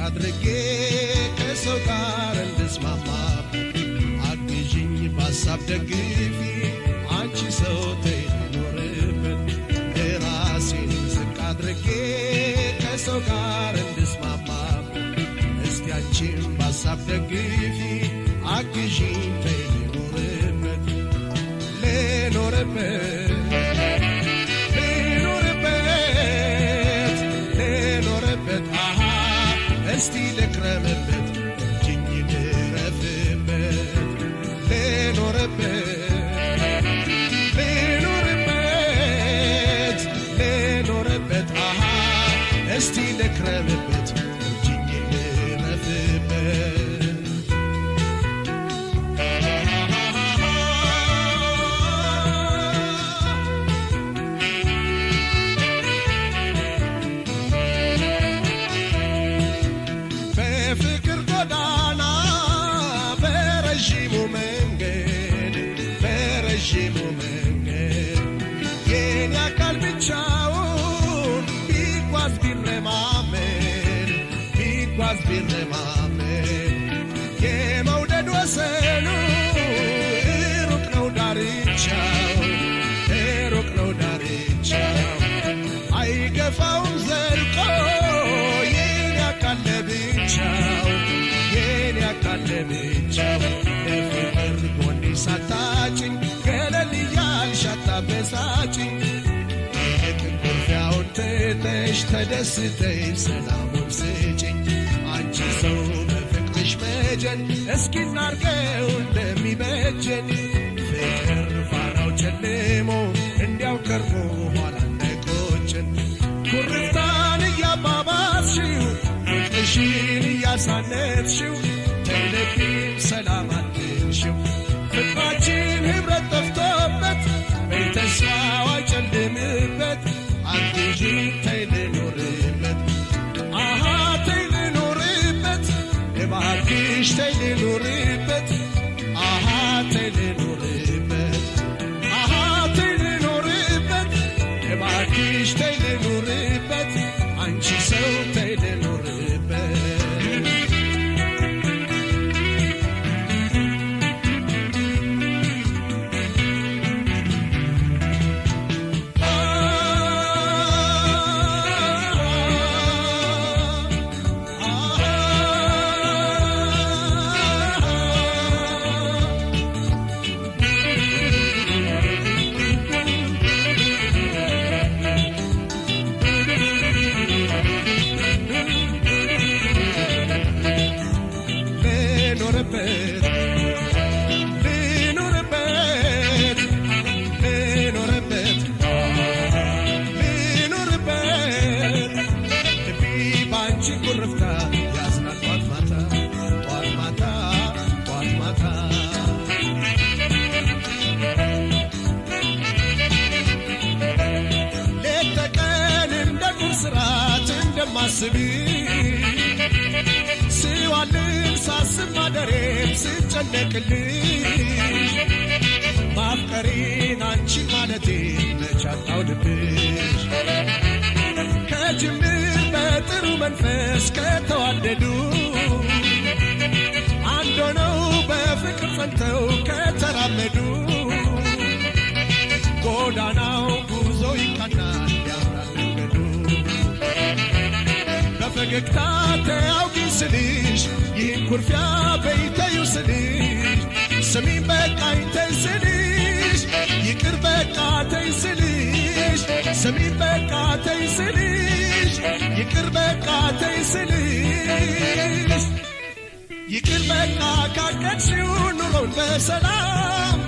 አድርጌ ከሰው ጋር እንድስማማ አግዢኝ በሐሳብ ደግፊ አንቺ ሰው ተይኖርበት ራሴን ዝቅ አድርጌ ከሰው ጋር እንድስማማ እስቲ አንቺም በሐሳብ ደግፊ አግዢኝ ተይኖርበት ሌኖርበት እስቲ ልክረምበት እጅኝ ልረፍበት ሌኖርበት እስቲ ልክረምበት እጅኝ ልረፍበት ፍቅር ጎዳና በረዥሙ መንገድ የኔ አካል ብቻውን ቢጓዝ ቢረማመድ የመውደድ ወሰኑ ሩቅ ነው ዳርቻው አይገፋውም ዘልቆ የኔ አካል ለብቻው ለፍቅር ጎኔ ሳታጭኝ ገለል እያልሽ አታበሳጭኝ የጥንቁርፊያውን ትተሽ ተደስተሽ ሰላሙን ስጭኝ አንቺ ሰው በፍቅርሽ መጀን እስኪ እናርገው እንደሚበጀን ፍቅር ፋናው ጨልሞ እንዲያው ከርሞ ኋላ ነቆችን ኩርፍታን እያባባስሽው ፍቅርሽን እያሳነፍሽው ተይልብኝ ሰላም አትንሽው ፍቅራችን ኅብረት ጠፍቶበት በተስፋው አይጨልምበት አግዢኝ ተይልኖርበት ተይልኖርበት እባክሽ ተይልኖርበት ተይልኖርበት እባክሽ ተይልኖርበት አንቺ ሰው ተይልኖርበት ስዋልን ሳስብ ማደሬም ስጨነቅልሽ ማፍቀሬን አንቺ ማለቴ መቻጣው ልብሽ ከጅምር በጥሩ መንፈስ ከተዋደዱ አንድ ሆነው በፍቅር ጸንተው ከተራመዱ ጎዳናው ጉዞ ይቃናል ያምራል መንገዱ በፈገግታ ተያውቂኝ ስልሽ ይህን ኩርፊያ በይተዩ ስልሽ ስሚኝ በቃኝ ተይ ስልሽ ይቅር በቃ ተይ ስልሽ ስሚኝ በቃ ተይ ስልሽ ይቅር በቃ ተይ ስልሽ ይቅር በቃ ካቀድሽው ኑሮን በሰላም